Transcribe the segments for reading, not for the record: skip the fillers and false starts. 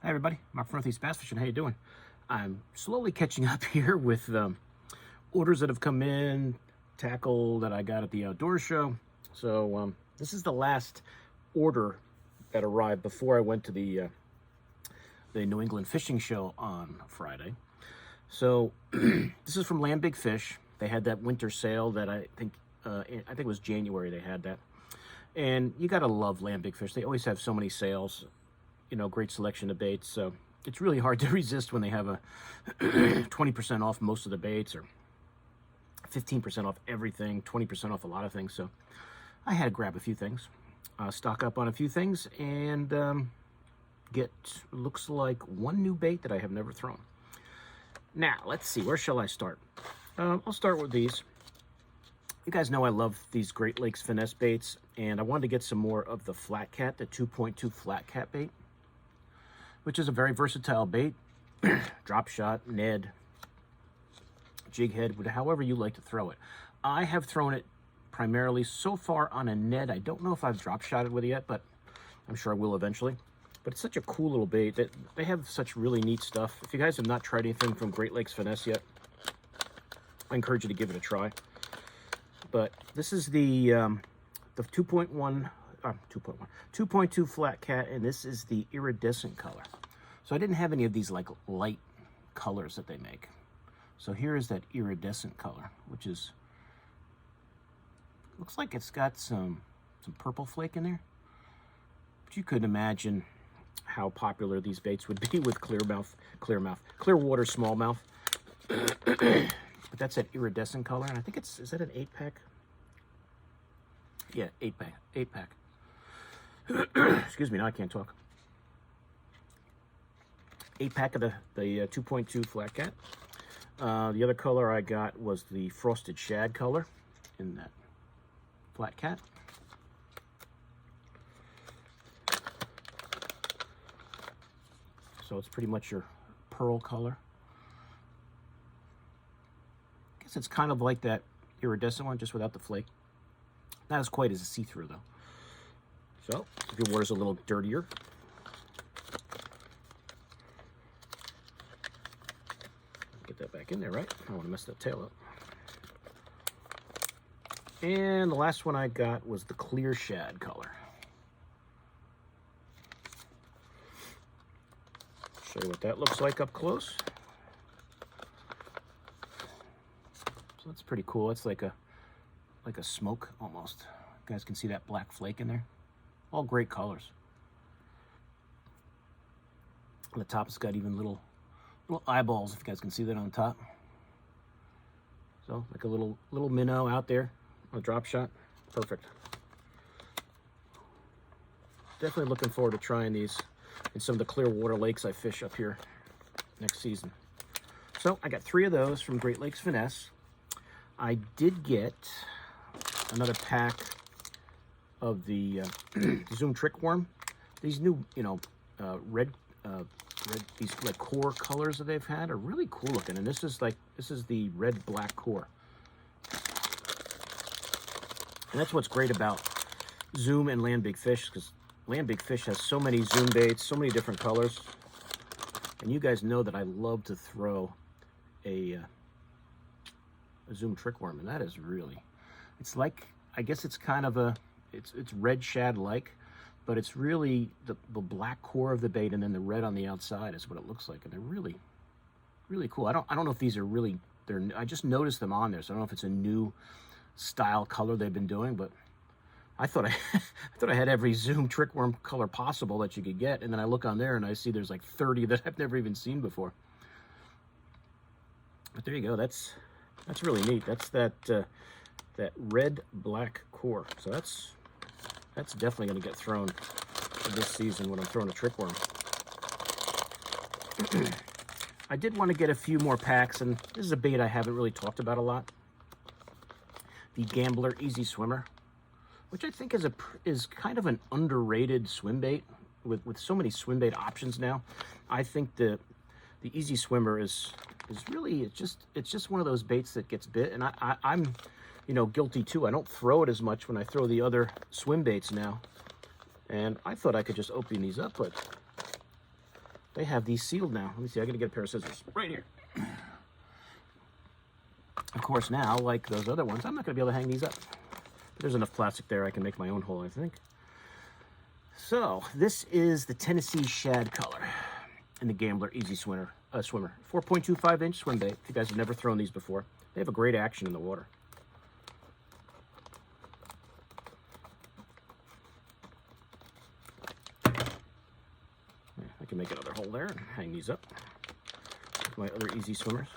Hi everybody, Mark from Northeast Bass Fishing. How you doing? I'm slowly catching up here with orders that have come in, tackle that I got at the outdoor show. So this is the last order that arrived before I went to the New England Fishing Show on Friday. So this is from LandBigFish. They had that winter sale that I think it was January they had that. And you gotta love LandBigFish. They always have so many sales. You know, great selection of baits, so it's really hard to resist when they have a 20% off most of the baits, or 15% off everything, 20% off a lot of things. So I had to grab a few things, stock up on a few things, and get, looks like, one new bait that I have never thrown. Now, let's see, where shall I start? I'll start with these. You guys know I love these Great Lakes Finesse baits, and I wanted to get some more of the Flat Cat, the 2.2 Flat Cat bait, which is a very versatile bait. Drop shot, Ned, jig head, however you like to throw it. I have thrown it primarily so far on a Ned. I don't know if I've drop shotted with it yet, but I'm sure I will eventually. But it's such a cool little bait that they have such really neat stuff. If you guys have not tried anything from Great Lakes Finesse yet, I encourage you to give it a try. But this is the 2.2 Flat Cat, and this is the iridescent color. So I didn't have any of these like light colors that they make. So here is that iridescent color, which is, looks like it's got some purple flake in there. But you could imagine how popular these baits would be with clear water smallmouth. But that's that iridescent color, and I think is that an 8-pack? Yeah, 8-pack. Excuse me, now I can't talk. 8-pack of the 2.2 Flat Cat. The other color I got was the Frosted Shad color in that Flat Cat. So it's pretty much your pearl color. I guess it's kind of like that iridescent one, just without the flake. Not as quite as a see-through though. So if your water's a little dirtier, get that back in there, right? I don't want to mess that tail up. And the last one I got was the clear shad color. Show you what that looks like up close. So that's pretty cool. It's like a smoke almost. You guys can see that black flake in there. All great colors. On the top, it's got even little eyeballs, if you guys can see that on top. So like a little minnow out there, a drop shot. Perfect. Definitely looking forward to trying these in some of the clear water lakes I fish up here next season. So I got 3 of those from Great Lakes Finesse. I did get another pack of the Zoom Trick Worm. These new, red these like core colors that they've had are really cool looking. And this is the red black core. And that's what's great about Zoom and LandBigFish, because LandBigFish has so many Zoom baits, so many different colors. And you guys know that I love to throw a Zoom Trick Worm, and that is really, it's like, I guess it's kind of it's red shad like, but it's really the black core of the bait, and then the red on the outside is what it looks like, and they're really, really cool. I don't know if these are really, I just noticed them on there, so I don't know if it's a new style color they've been doing, but I thought I had every Zoom Trick Worm color possible that you could get, and then I look on there and I see there's like 30 that I've never even seen before. But there you go. That's really neat. That's that red black core. So that's definitely going to get thrown this season when I'm throwing a trick worm. I did want to get a few more packs, and this is a bait I haven't really talked about a lot. The Gambler Easy Swimmer, which I think is kind of an underrated swim bait with so many swim bait options now. I think the Easy Swimmer is really, it's just one of those baits that gets bit, and I'm guilty too. I don't throw it as much when I throw the other swim baits now, and I thought I could just open these up, but they have these sealed now. Let me see, I gotta get a pair of scissors right here. Of course now, like those other ones, I'm not gonna be able to hang these up. But there's enough plastic there, I can make my own hole, I think. So, this is the Tennessee Shad color in the Gambler Easy Swimmer. 4.25 inch swim bait. If you guys have never thrown these before, they have a great action in the water. I can make another hole there and hang these up. My other easy swimmers.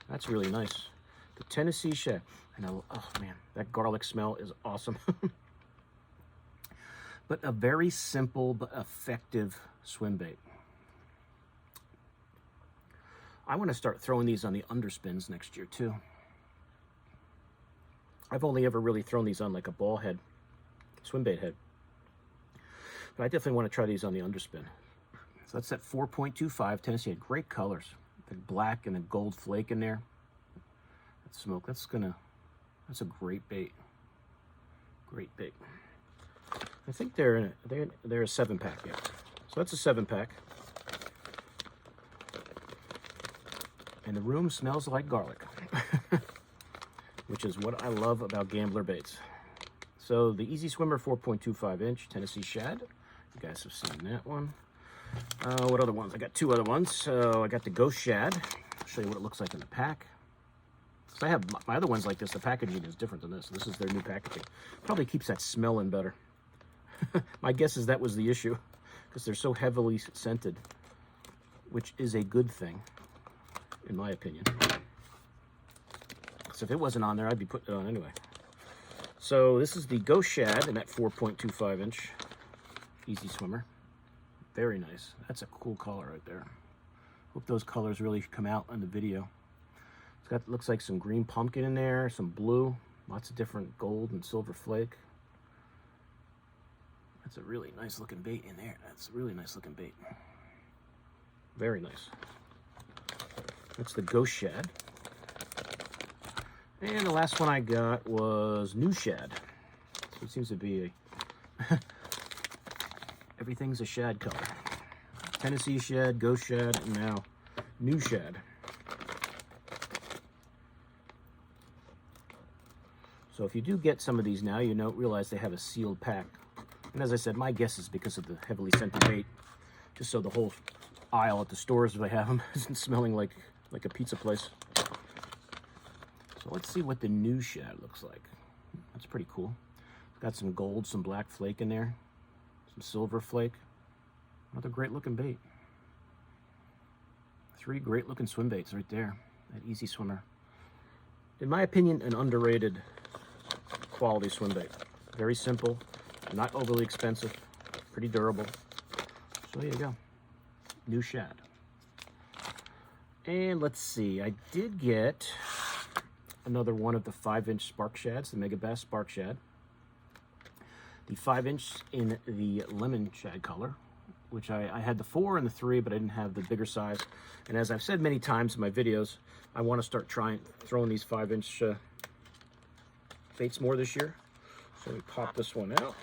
That's really nice. The Tennessee Shad. And oh man, that garlic smell is awesome. But a very simple but effective swim bait. I want to start throwing these on the underspins next year too. I've only ever really thrown these on like a ball head, swim bait head. But I definitely want to try these on the underspin. So that's that 4.25 Tennessee. Had great colors. The black and the gold flake in there. That smoke, that's a great bait. Great bait. I think they're a 7-pack, yeah. So that's a 7-pack. And the room smells like garlic, which is what I love about Gambler baits. So the Easy Swimmer 4.25 inch Tennessee Shad. You guys have seen that one. What other ones? I got 2 other ones. So I got the Ghost Shad. I'll show you what it looks like in the pack. So I have my other ones like this. The packaging is different than this. This is their new packaging. Probably keeps that smell in better. My guess is that was the issue, because they're so heavily scented, which is a good thing, in my opinion. So if it wasn't on there, I'd be putting it on anyway. So this is the Ghost Shad in that 4.25 inch Easy Swimmer. Very nice. That's a cool color right there. Hope those colors really come out in the video. It's got, looks like some green pumpkin in there, some blue, lots of different gold and silver flake. That's a really nice looking bait in there. That's a really nice looking bait. Very nice. That's the Ghost Shad. And the last one I got was New Shad. So it seems to be a everything's a shad color. Tennessee Shad, Ghost Shad, and now New Shad. So if you do get some of these now, you don't realize they have a sealed pack. And as I said, my guess is because of the heavily scented bait, just so the whole aisle at the stores, if they have them, isn't smelling like a pizza place. So let's see what the New Shad looks like. That's pretty cool. It's got some gold, some black flake in there, some silver flake. Another great looking bait. 3 great looking swim baits right there. That Easy Swimmer. In my opinion, an underrated quality swim bait. Very simple, not overly expensive, pretty durable. So there you go. New Shad. And let's see, I did get another one of the 5-inch Spark Shads, the Megabass Spark Shad. The 5-inch in the lemon shad color, which I had the 4 and the 3, but I didn't have the bigger size. And as I've said many times in my videos, I want to start throwing these 5-inch baits more this year. So we pop this one out.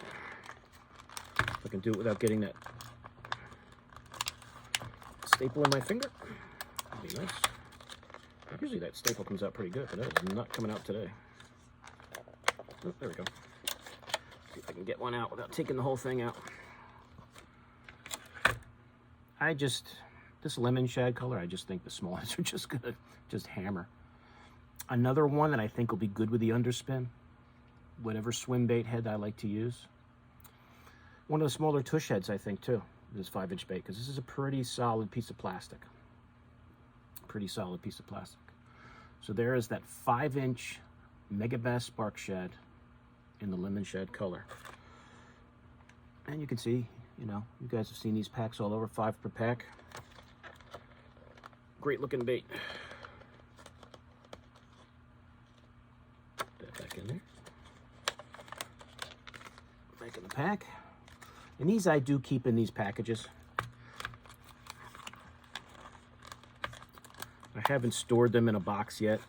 I can do it without getting that staple in my finger. That'd be nice. Usually that staple comes out pretty good, but that is not coming out today. Oh, there we go. See if I can get one out without taking the whole thing out. This lemon shad color, I just think the small ones are just gonna hammer. Another one that I think will be good with the underspin, whatever swim bait head I like to use. One of the smaller tush heads, I think, too, this 5-inch bait, because this is a pretty solid piece of plastic. Pretty solid piece of plastic. So there is that 5-inch Megabass Spark Shad in the lemon shad color. And you can see, you know, you guys have seen these packs all over, 5 per pack. Great looking bait. Put that back in there. Back in the pack. And these I do keep in these packages. I haven't stored them in a box yet,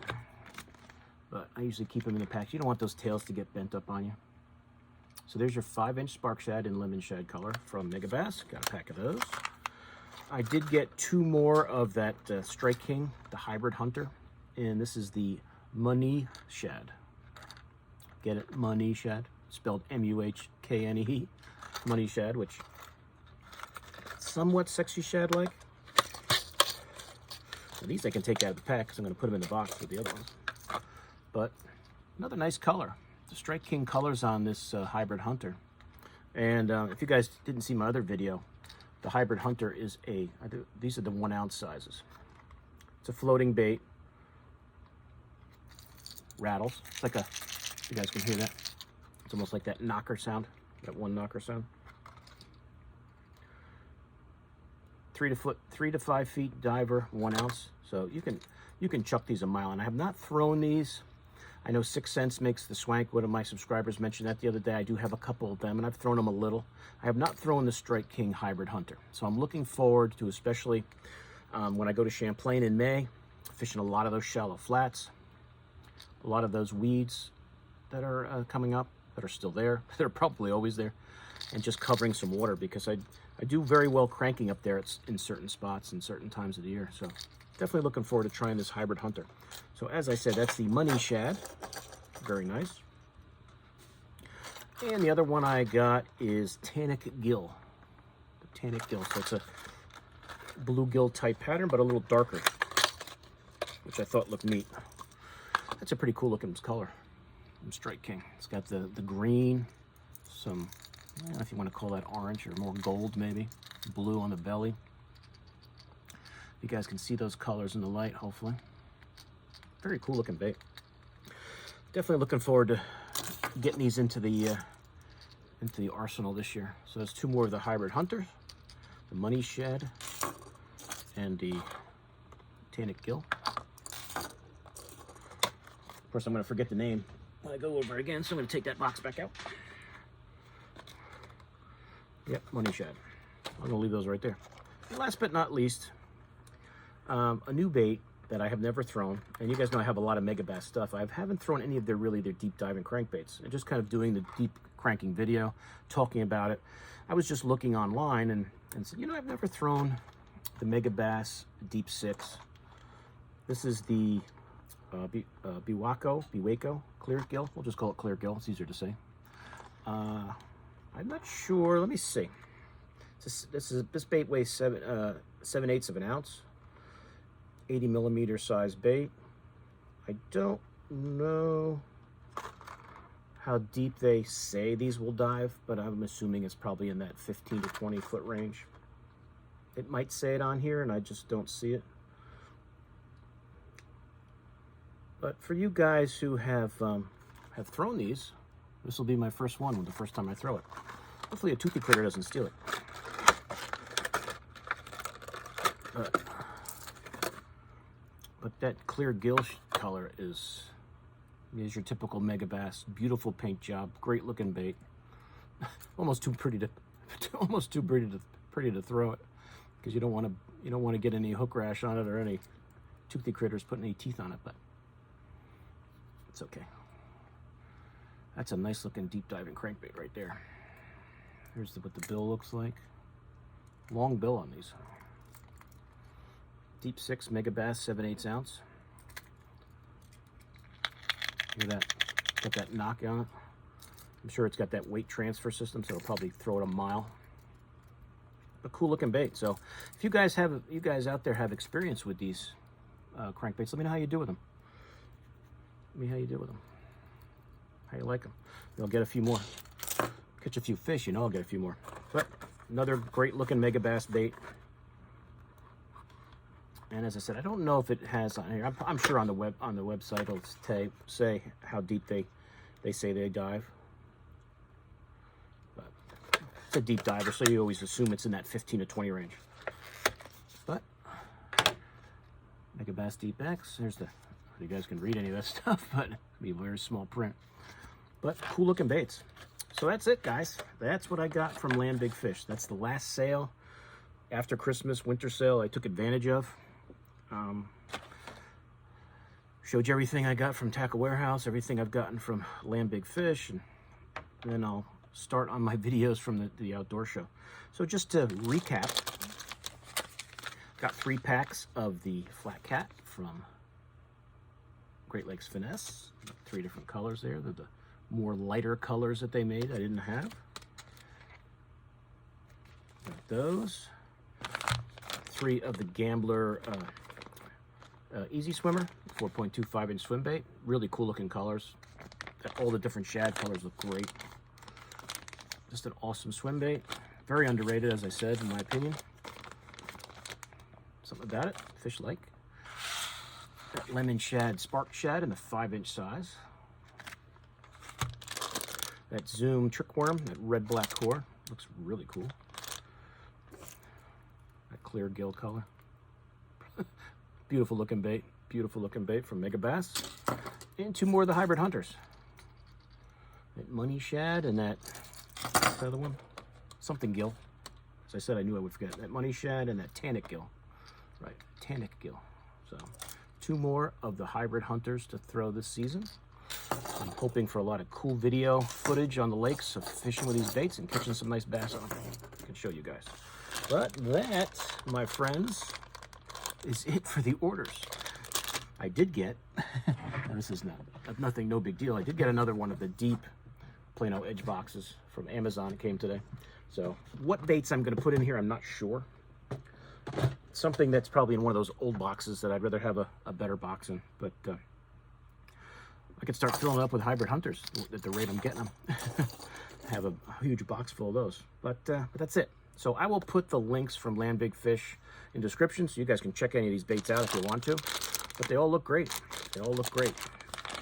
but I usually keep them in the pack. You don't want those tails to get bent up on you. So there's your 5-inch Spark Shad in lemon shad color from Megabass. Got a pack of those. I did get 2 more of that Strike King, the hybrid hunter, and this is the Money Shad. Get it? Money Shad, spelled M-U-H-K-N-E, Money Shad, which somewhat sexy shad-like. These I can take out of the pack because I'm going to put them in the box with the other ones. But another nice color. The Strike King colors on this hybrid hunter. And if you guys didn't see my other video, the hybrid hunter is these are the 1 ounce sizes. It's a floating bait. Rattles. It's like you guys can hear that. It's almost like that knocker sound, that 1 knocker sound. 3 to 5 feet diver, 1 ounce. So you can chuck these a mile. And I have not thrown these. I know 6 cents makes the swank. One of my subscribers mentioned that the other day. I do have a couple of them, and I've thrown them a little. I have not thrown the Strike King hybrid hunter. So I'm looking forward to, especially when I go to Champlain in May, fishing a lot of those shallow flats, a lot of those weeds that are coming up, that are still there. They're probably always there. And just covering some water, because I do very well cranking up there in certain spots and certain times of the year. So definitely looking forward to trying this hybrid hunter. So as I said, that's the Money Shad. Very nice. And the other one I got is Tannic Gill. The Tannic Gill. So it's a bluegill type pattern, but a little darker, which I thought looked neat. That's a pretty cool looking color from Strike King. It's got the green, some, I don't know if you want to call that orange or more gold maybe, blue on the belly. You guys can see those colors in the light, hopefully. Very cool looking bait. Definitely looking forward to getting these into the arsenal this year. So there's 2 more of the hybrid hunters, the Money Shad and the Tannic Gill. Of course, I'm going to forget the name when I go over again, so I'm going to take that box back out. Yep, Money Shad. I'm going to leave those right there. And last but not least, a new bait that I have never thrown, and you guys know I have a lot of Megabass stuff. I haven't thrown any of their deep diving crankbaits. I'm just kind of doing the deep cranking video, talking about it. I was just looking online and said, you know, I've never thrown the Megabass Deep 6. This is the Biwako Clear Gill. We'll just call it Clear Gill. It's easier to say. I'm not sure. Let me see. This bait weighs 7/8 of an ounce. 80 millimeter size bait. I don't know how deep they say these will dive, but I'm assuming it's probably in that 15 to 20 foot range. It might say it on here and I just don't see it. But for you guys who have thrown these, this will be my first one, the first time I throw it. Hopefully a toothy critter doesn't steal it. But that clear gill color is your typical Megabass. Beautiful paint job, great looking bait. Almost too pretty to throw it, because you don't want to get any hook rash on it or any toothy critters putting any teeth on it. But it's okay. That's a nice looking deep diving crankbait right there. Here's what the bill looks like. Long bill on these. Deep 6 Megabass 7/8 ounce. Look at that. Got that knock on it. I'm sure it's got that weight transfer system, so it'll probably throw it a mile. A cool looking bait. So if you guys out there have experience with these crankbaits, let me know how you do with them. Let me know how you do with them. How you like them. You'll get a few more. Catch a few fish, you know I'll get a few more. But another great looking Megabass bait. And as I said, I don't know if it has on here. I'm sure on the website it'll say how deep they say they dive. But it's a deep diver, so you always assume it's in that 15 to 20 range. But Megabass Deep X. There's you guys can read any of that stuff, but it'll be very small print. But cool looking baits. So that's it, guys. That's what I got from LandBigFish. That's the last sale after Christmas, winter sale I took advantage of. Showed you everything I got from Tackle Warehouse, everything I've gotten from LandBigFish, and then I'll start on my videos from the outdoor show. So just to recap, Got 3 packs of the Flat Cat from Great Lakes Finesse. 3 different colors there. They're the more lighter colors that they made I didn't have. Got those. 3 of the Gambler Easy Swimmer, 4.25 inch swim bait. Really cool looking colors. All the different shad colors look great. Just an awesome swim bait. Very underrated, as I said, in my opinion. Something about it, fish like. That lemon shad, spark shad in the 5-inch size. That Zoom trick worm, that red black core, looks really cool. That clear gill color. Beautiful looking bait from Megabass. And 2 more of the hybrid hunters. That money shad and that other one, something gill. As I said, I knew I would forget. That money shad and that tannic gill. Right, tannic gill. So 2 more of the hybrid hunters to throw this season. I'm hoping for a lot of cool video footage on the lakes of fishing with these baits and catching some nice bass on them. I can show you guys. But that, my friends, is it for the orders. I did get, and this is nothing, no big deal. I did get another one of the deep Plano Edge boxes from Amazon. It came today. So what baits I'm going to put in here, I'm not sure. Something that's probably in one of those old boxes that I'd rather have a better box in. But I could start filling it up with hybrid hunters at the rate I'm getting them. Have a huge box full of those. But that's it. So I will put the links from LandBigFish in description so you guys can check any of these baits out if you want to. But they all look great. They all look great.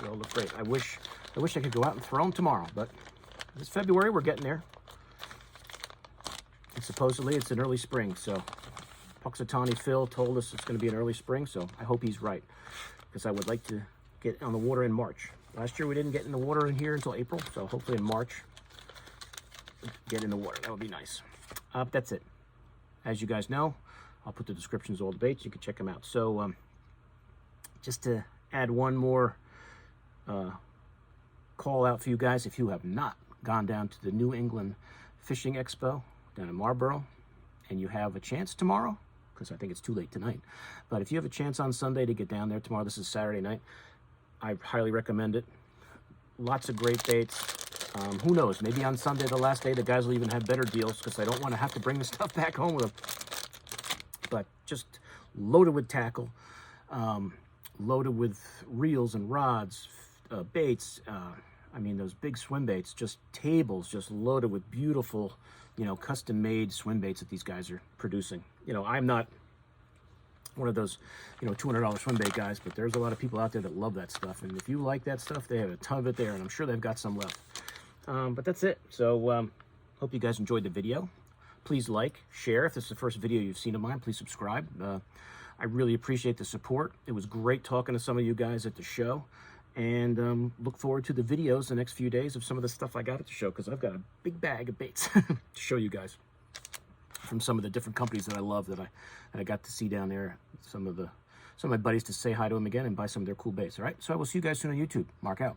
They all look great. I wish I could go out and throw them tomorrow, but it's February. We're getting there. And supposedly it's an early spring, so Puxatawny Phil told us it's going to be an early spring, so I hope he's right, because I would like to get on the water in March. Last year we didn't get in the water in here until April, so hopefully in March, get in the water. That would be nice. That's it. As you guys know, I'll put the descriptions of all the baits. You can check them out. So just to add one more call out for you guys, if you have not gone down to the New England Fishing Expo down in Marlboro, and you have a chance tomorrow, because I think it's too late tonight, but if you have a chance on Sunday to get down there tomorrow, this is Saturday night, I highly recommend it. Lots of great baits. Who knows, maybe on Sunday, the last day, the guys will even have better deals, because I don't want to have to bring the stuff back home with them. But just loaded with tackle, loaded with reels and rods, baits, I mean, those big swim baits, just tables just loaded with beautiful, you know, custom-made swim baits that these guys are producing. You know, I'm not one of those, you know, $200 swim bait guys, but there's a lot of people out there that love that stuff. And if you like that stuff, they have a ton of it there, and I'm sure they've got some left. But that's it. So, hope you guys enjoyed the video. Please like, share. If this is the first video you've seen of mine, please subscribe. I really appreciate the support. It was great talking to some of you guys at the show. And look forward to the videos the next few days of some of the stuff I got at the show, because I've got a big bag of baits to show you guys from some of the different companies that I love that I got to see down there. Some of my buddies to say hi to them again and buy some of their cool baits. All right, so I will see you guys soon on YouTube. Mark out.